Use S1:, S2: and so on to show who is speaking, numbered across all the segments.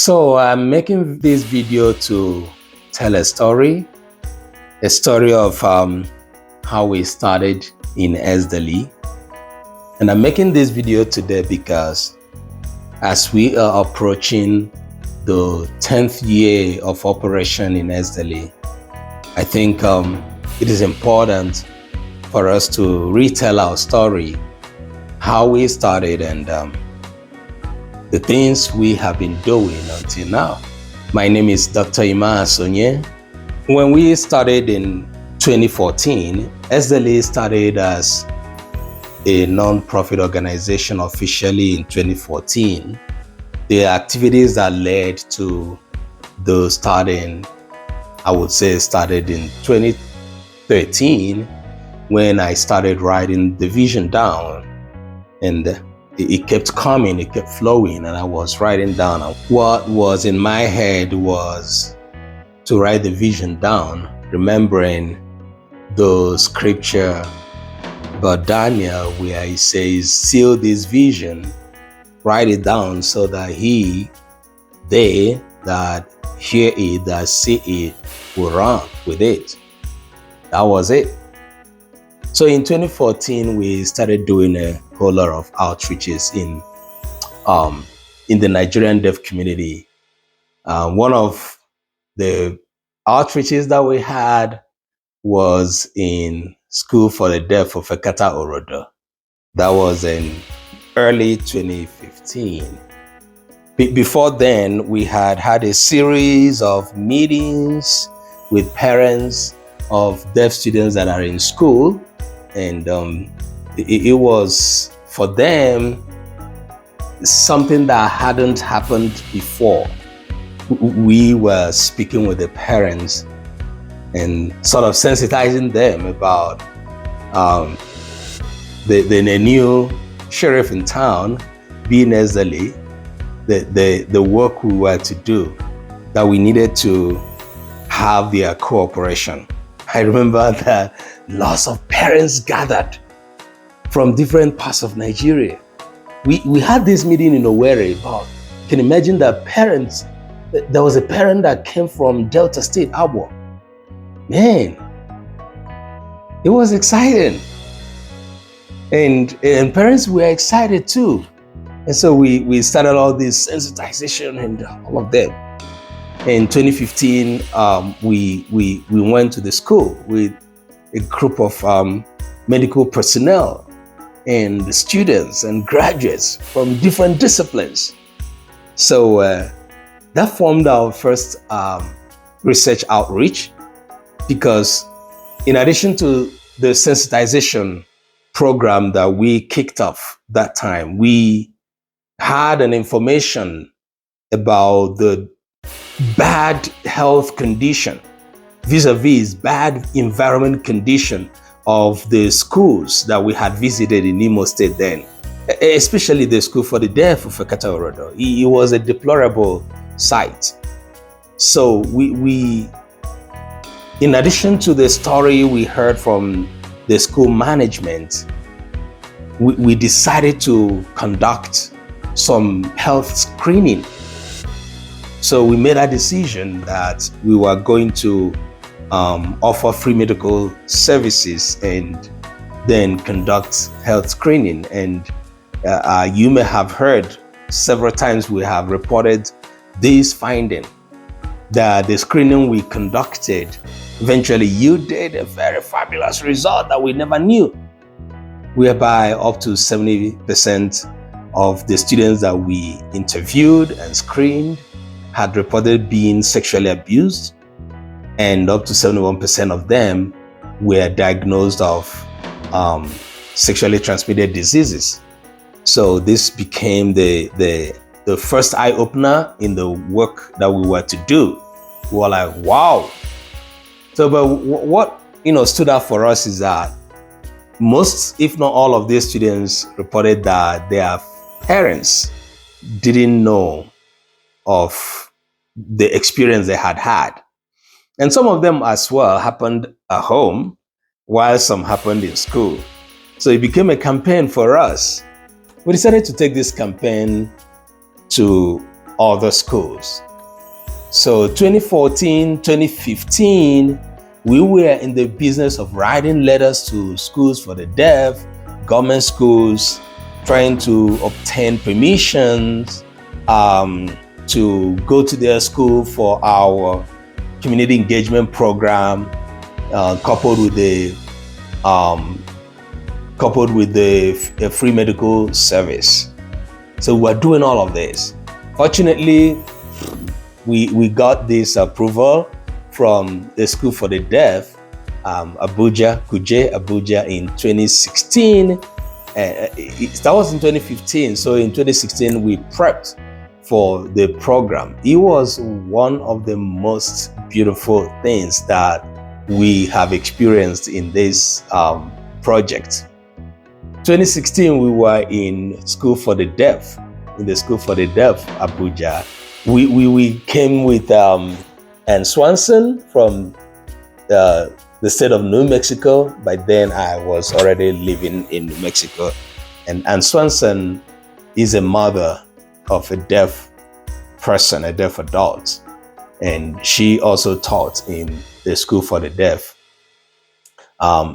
S1: So I'm making this video to tell a story of how we started in S-DELI. And I'm making this video today because as we are approaching the 10th year of operation in S-DELI, I think it is important for us to retell our story, how we started and the things we have been doing until now. My name is Dr. Ima Sonye. When we started in 2014, S-DELI started as a non-profit organization officially in 2014. The activities that led to the starting, I would say, started in 2013 when I started writing the vision down, and it kept coming, it kept flowing, and I was writing down. What was in my head was to write the vision down, remembering the scripture about Daniel where he says, seal this vision, write it down so that they that hear it, that see it, will run with it. That was it. So in 2014, we started doing a whole lot of outreaches in the Nigerian deaf community. One of the outreaches that we had was in School for the Deaf of Ekata Orodo. That was in early 2015. Before then, we had a series of meetings with parents of deaf students that are in school. And it was, for them, something that hadn't happened before. We were speaking with the parents and sort of sensitizing them about the new sheriff in town, being S-DELI, the work we were to do, that we needed to have their cooperation. I remember that lots of parents gathered from different parts of Nigeria. We had this meeting in Owerri, but can you imagine that parents, there was a parent that came from Delta State, Abo. Man, it was exciting. And parents were excited too. And so we started all this sensitization and all of them. In 2015, we went to the school with a group of medical personnel and students and graduates from different disciplines. So that formed our first research outreach, because in addition to the sensitization program that we kicked off that time, we had an information about the bad health condition, vis-a-vis bad environment condition of the schools that we had visited in Imo State then, especially the School for the Deaf of Ekata Orodo. It was a deplorable sight. So we, in addition to the story we heard from the school management, we decided to conduct some health screening. So we made a decision that we were going to offer free medical services and then conduct health screening. And you may have heard several times we have reported this finding, that the screening we conducted eventually yielded a very fabulous result that we never knew, whereby up to 70% of the students that we interviewed and screened had reported being sexually abused, and up to 71% of them were diagnosed of sexually transmitted diseases. So this became the first eye-opener in the work that we were to do. We were like, wow. So, but what stood out for us is that most, if not all, of these students reported that their parents didn't know of the experience they had had. And some of them as well happened at home, while some happened in school. So it became a campaign for us. We decided to take this campaign to other schools. So 2014, 2015, we were in the business of writing letters to schools for the deaf, government schools, trying to obtain permissions to go to their school for our community engagement program, coupled with the free medical service. So we're doing all of this. Fortunately, we got this approval from the School for the Deaf, Abuja, Kuje, Abuja in 2016. That was in 2015. So in 2016, we prepped for the program. It was one of the most beautiful things that we have experienced in this project. 2016, we were in School for the Deaf, in the School for the Deaf, Abuja. We came with Ann Swanson from the state of New Mexico. By then, I was already living in New Mexico. And Ann Swanson is a mother of a deaf person, a deaf adult. And she also taught in the School for the Deaf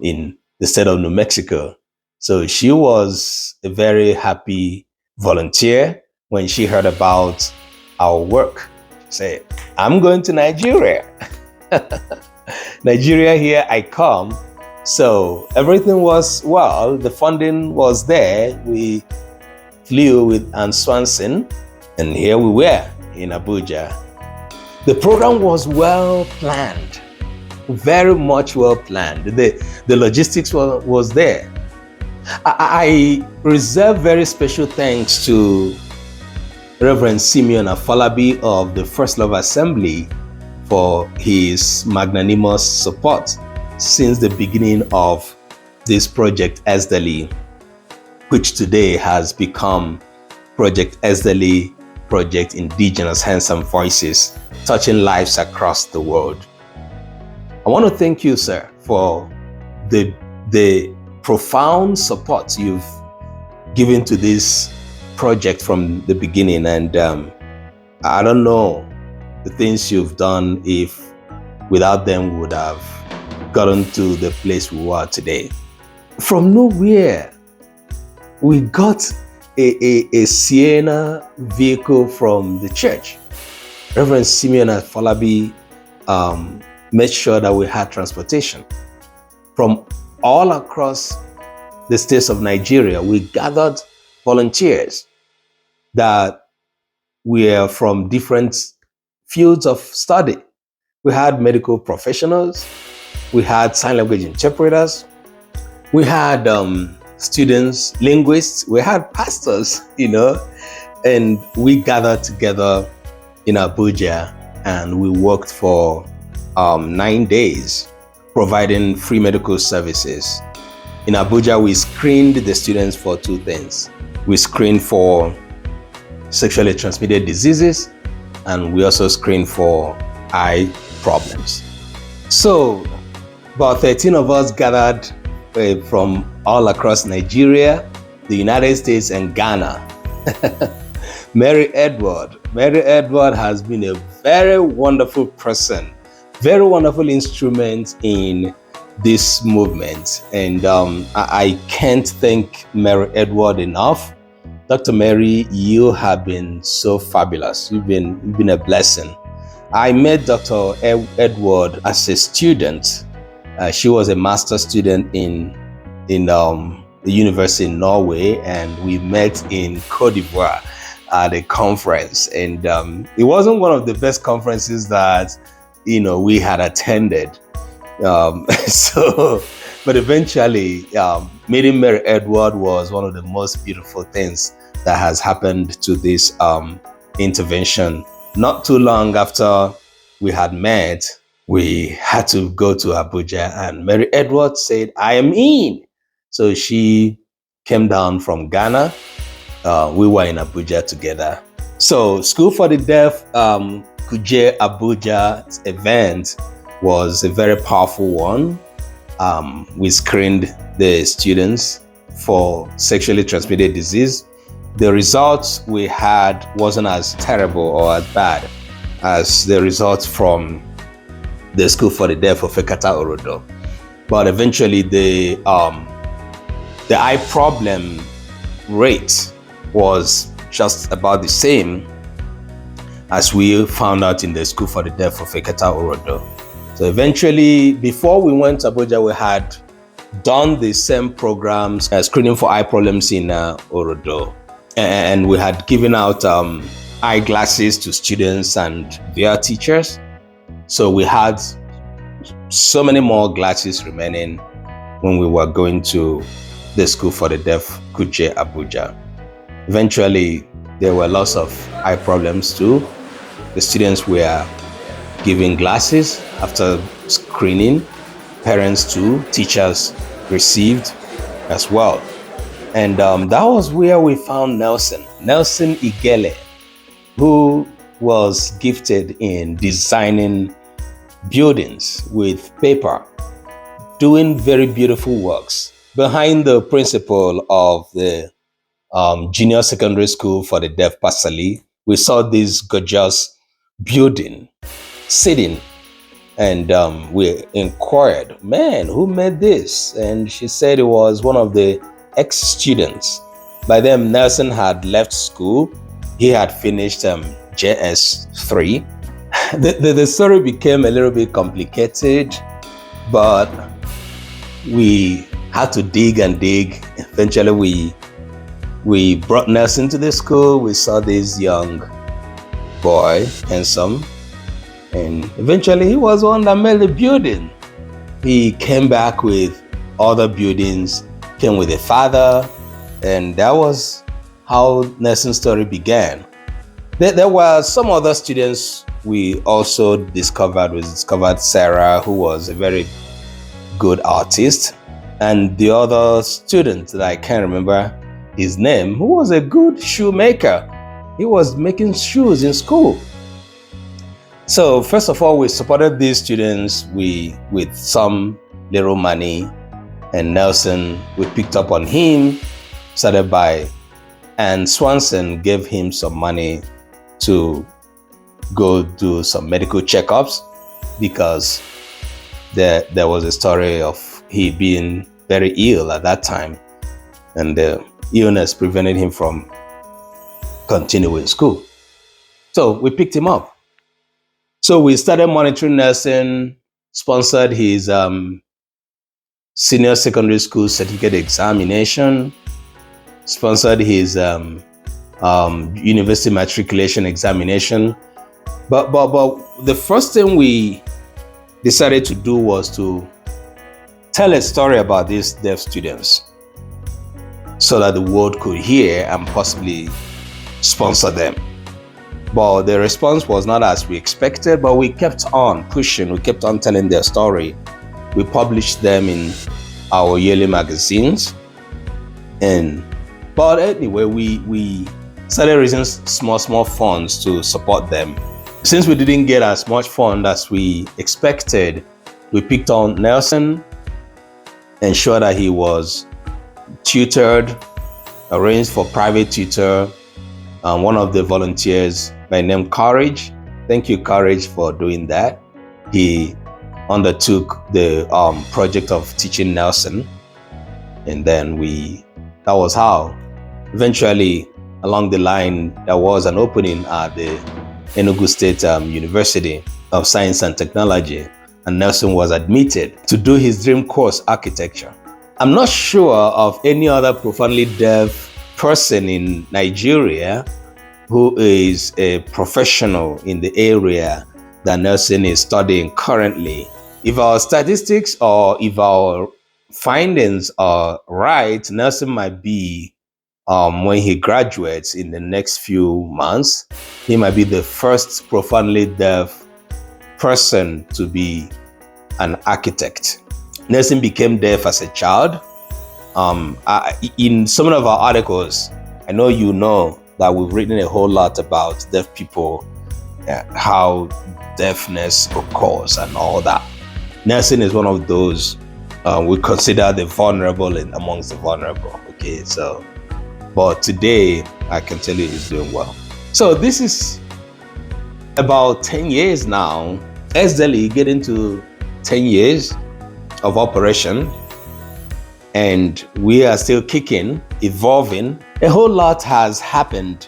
S1: in the state of New Mexico. So she was a very happy volunteer when she heard about our work. She said, I'm going to Nigeria. Nigeria, here I come. So everything was well, the funding was there. We flew with Ann Swanson, and here we were in Abuja. The program was well planned, very much well planned. The logistics was there. I reserve very special thanks to Reverend Simeon Afolabi of the First Love Assembly for his magnanimous support since the beginning of this project S-DELI, which today has become Project S-DELI, Project Indigenous Handsome Voices, touching lives across the world. I want to thank you, sir, for the profound support you've given to this project from the beginning. And I don't know the things you've done if without them we would have gotten to the place we are today. From nowhere, we got a Sienna vehicle from the church. Reverend Simeon Afolabi made sure that we had transportation. From all across the states of Nigeria, we gathered volunteers that were from different fields of study. We had medical professionals, we had sign language interpreters, we had students, linguists, we had pastors, and we gathered together in Abuja and we worked for 9 days providing free medical services. In Abuja, we screened the students for two things. We screened for sexually transmitted diseases, and we also screened for eye problems. So about 13 of us gathered from all across Nigeria, the United States, and Ghana. Mary Edward has been a very wonderful person, very wonderful instrument in this movement. And I can't thank Mary Edward enough. Dr. Mary, you have been so fabulous. You've been a blessing. I met Dr. Edward as a student. She was a master's student in the university in Norway, and we met in Cote d'Ivoire at a conference. And it wasn't one of the best conferences that we had attended. But eventually, meeting Mary Edward was one of the most beautiful things that has happened to this intervention. Not too long after we had met, we had to go to Abuja, and Mary Edward said, I am in. So she came down from Ghana. We were in Abuja together. So School for the Deaf, Kuje Abuja event was a very powerful one. We screened the students for sexually transmitted disease. the results we had wasn't as terrible or as bad as the results from the School for the Deaf of Ekata Orodo. But eventually the eye problem rate was just about the same as we found out in the School for the Deaf of Ekata Orodo. So eventually, before we went to Abuja, we had done the same programs, screening for eye problems in Orodo. And we had given out eyeglasses to students and their teachers. So we had so many more glasses remaining when we were going to the School for the Deaf, Kuje, Abuja. Eventually, there were lots of eye problems too. The students were given glasses after screening. Parents too, teachers received as well. And that was where we found Nelson Igele, who was gifted in designing buildings with paper, doing very beautiful works. Behind the principal of the Junior Secondary School for the Deaf, Pasali, we saw this gorgeous building sitting, and we inquired, man, who made this? And she said it was one of the ex-students. By then, Nelson had left school. He had finished JS3. The story became a little bit complicated, but we had to dig and dig. Eventually, we brought Nelson to the school. We saw this young boy, handsome, and eventually he was one that made the building. He came back with other buildings, came with a father, and that was how Nelson's story began. There were some other students we also discovered. We discovered Sarah, who was a very good artist, and the other student that I can't remember his name, who was a good shoemaker. He was making shoes in school. So first of all, we supported these students with some little money, and Nelson, we picked up on him, started by, and Swanson gave him some money to go do some medical checkups, because there was a story of he being very ill at that time, and the illness prevented him from continuing school. So we picked him up. So we started monitoring Nelson, sponsored his senior secondary school certificate examination, sponsored his university matriculation examination. But the first thing we decided to do was to tell a story about these deaf students so that the world could hear and possibly sponsor them. But the response was not as we expected, but we kept on pushing, we kept on telling their story. We published them in our yearly magazines. But anyway, we started raising small funds to support them. Since we didn't get as much fund as we expected, we picked on Nelson, ensured that he was tutored, arranged for private tutor. One of the volunteers by name Courage, thank you Courage for doing that. He undertook the project of teaching Nelson, and then that was how eventually along the line there was an opening at the Enugu State University of Science and Technology, and Nelson was admitted to do his dream course, architecture. I'm not sure of any other profoundly deaf person in Nigeria who is a professional in the area that Nelson is studying currently. If our statistics or if our findings are right, Nelson might be, when he graduates in the next few months, he might be the first profoundly deaf person to be an architect. Nelson became deaf as a child. In some of our articles, I know you know that we've written a whole lot about deaf people, how deafness occurs and all that. Nelson is one of those we consider the vulnerable amongst the vulnerable. Okay, so but today I can tell you it's doing well. So this is about 10 years now. S-DELI getting to 10 years of operation, and we are still kicking, evolving. A whole lot has happened,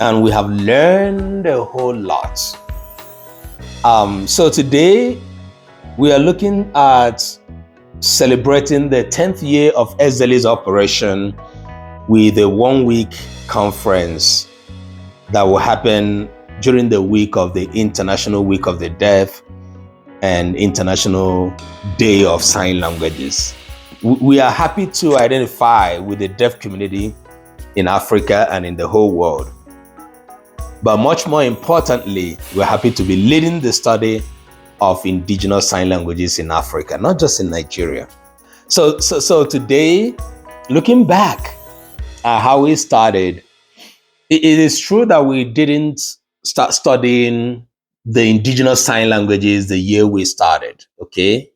S1: and we have learned a whole lot. So today we are looking at celebrating the 10th year of S-DELI's operation with a one-week conference that will happen during the week of the International Week of the Deaf and International Day of Sign Languages. We are happy to identify with the deaf community in Africa and in the whole world. But much more importantly, we're happy to be leading the study of indigenous sign languages in Africa, not just in Nigeria. So today, looking back at how we started, it is true that we didn't start studying the indigenous sign languages the year we started, okay?